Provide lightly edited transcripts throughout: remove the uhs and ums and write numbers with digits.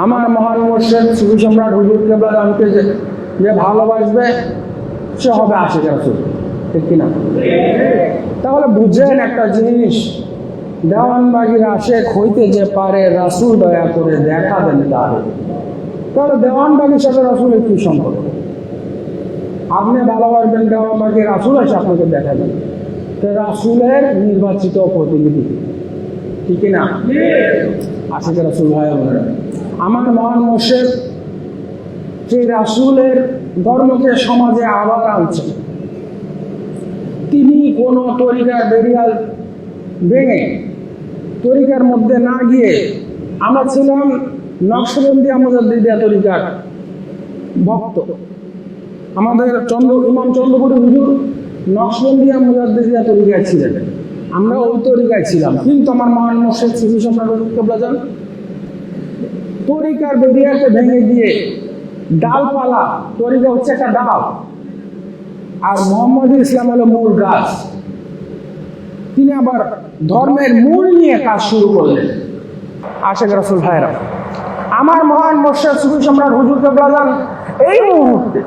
আমার মহান মুর্শিদ সুফি সম্রাট হুজুর কেবলা জানকে যে ভালোবাসবে সে হবে আশিক রাসূল, ঠিক কিনা? তাহলে বুঝেন একটা জিনিস, দেওয়ানবাগির আশেক হইতে যে পারে রাসূল দয়া করে দেখা দেন তারে। তাহলে দেওয়ানবাগির সাথে রাসূলের কি সম্পর্ক? আপনি ভালোবাসবেন দেওয়ানবাগির, রাসূল এসে আপনাকে দেখা দেন, রাসূলের নির্বাচিত প্রতিনিধি, ঠিক কিনা? আশিক রাসূল ভাই বোনেরা, আমার মহান মুর্শিদ সেই রাসূলের ধর্মকে সমাজে আবার আনছেন। তিনি কোন তরিকার বেরিয়াল ভেঙে তরিকার মধ্যে না গিয়ে, আমরা ছিলাম নকশবন্দি মুজাদ্দিদিয়া তরিকার ভক্ত। আমাদের ইমাম চন্দ্রপুরী হুজুর নকশবন্দিয়া মুজাদ্দিদিয়া তরিকায় ছিলেন, আমরা ওই তরিকায় ছিলাম। কিন্তু আমার মহান মুর্শিদ সুফি সম্রাট হুজুর কেবলা জান তরিকার বেরিয়াকে ভেঙে দিয়ে ডালপালা, তরিকা হচ্ছে একটা ডাল আর মোহাম্মদ ইসলাম হলো মূল গাছ। তিনি আবার ধর্মের মূল নিয়ে কাজ শুরু করলেন। আশিক রাসূল ভাইরা, আমার মহান মুর্শিদ সুফি সম্রাট হুজুর কেবলা জান এই মুহূর্তে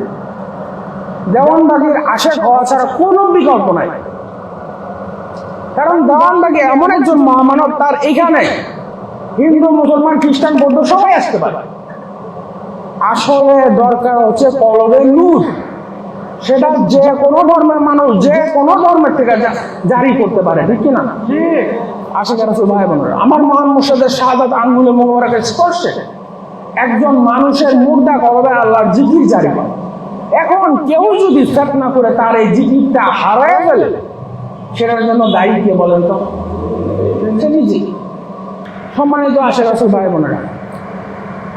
দেওয়ানবাগির আশেক হওয়া ছাড়া কোনো বিকল্প নাই। কারণ দেওয়ানবাগি এমন একজন মহামানব, তার এখানে হিন্দু, মুসলমান, খ্রিস্টান, বৌদ্ধ সবাই আসতে পারে। আসলে দরকার হচ্ছে কলবের নূর, সেটা যে কোনো ধর্মের মানুষ যে কোনো ধর্মের থেকে জারি করতে পারে, ঠিক কিনা? আশিক রাসূল ভাই বোনেরা, আমার মহান মুর্শিদের শাহাদাত আঙ্গুলে মোবারকের স্পর্শে একজন মানুষের মুর্দা কলবে আল্লাহর জিকির জারি করে। এখন কেউ যদি ফিতনা করে তার এই জিকিরটা হারায় ফেলে, সেটার জন্য দায়ী কে বলেন তো? সে নিজে। সম্মানিত আশিক রাসূল ভাই বোনেরা,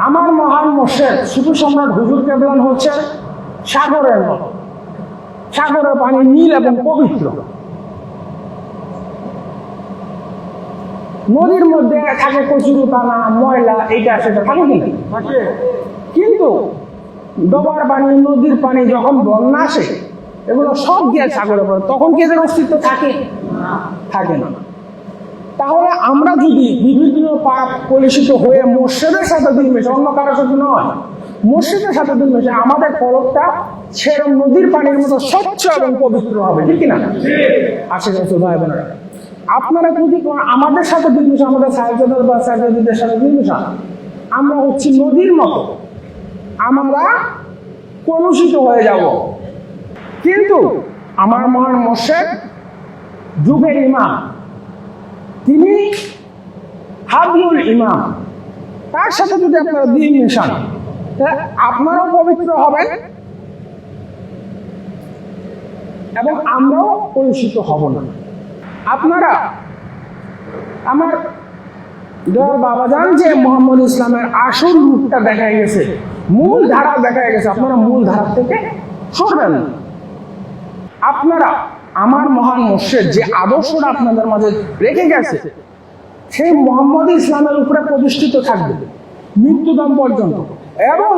আমার মহান মুর্শিদ সুফি সম্রাট হুজুর কেবলা হচ্ছে সাগরের মতো। সাগরের পানি নীল এবং পবিত্র। নদীর মধ্যে থাকে কচুরিপানা, ময়লা, এইটা সেটা থাকে কিনা? কিন্তু ডোবার পানি, নদীর পানি যখন বন্যা আসে, এগুলো সব গিয়ে সাগরে পড়ে, তখন কি এদের অস্তিত্ব থাকে? থাকে না। তাহলে আমরা যদি বিভিন্ন পাপ কলুষিত হয়ে মুর্শিদের সাথে দিন মেশে, অন্য কারোর সাথে নয়, মুর্শিদের সাথে দিন মেশে, আমাদের কলবটা সেরকম নদীর পানির মতো স্বচ্ছ এবং পবিত্র হবে, ঠিক কিনা? আশিক রাসূল ভাই বোনেরা, আপনারা যদি আমাদের সাথে দিন মেশে, আমাদের সাহেবজাদার বা সাহেবজাদিদের সাথে দিন মেশা, আমরা হচ্ছি নদীর মতো, আমরা কলুষিত হয়ে যাব। কিন্তু আমার মহান মুর্শিদ যুগের ইমাম, তিনি হাবিবুল ইমাম, তার সাথে যদি আপনারা দিন মেশান, আপনারাও পবিত্র হবেন এবং আমরাও কলুষিত হব না। আপনারা আমার বাবা জান যে মোহাম্মদ ইসলামের আসল রূপটা দেখা গেছে, মূল ধারা দেখা গেছে, আপনারা মূল ধারা থেকে সরবেন না। আপনারা আমার মহান মুর্শিদ যে আদর্শটা আপনাদের মাঝে রেখে গেছে, সেই মোহাম্মদ ইসলামের উপরে প্রতিষ্ঠিত থাকবে মৃত্যুদম পর্যন্ত, এবং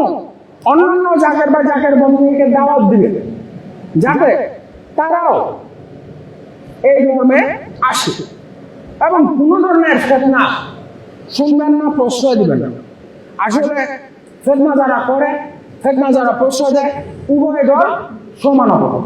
অন্যান্য জাকের বা জাকের বন্ধুকে দাওয়াত দিবে যাতে তারাও এই ধর্মে আসে এবং কোনো ধরনের ফিতনা শুনবেন না, প্রশ্রয় দিবেন না। আসলে ফিতনা যারা করে, ফিতনা যারা প্রশ্রয় দেয়, উভয় দল সমান হবে।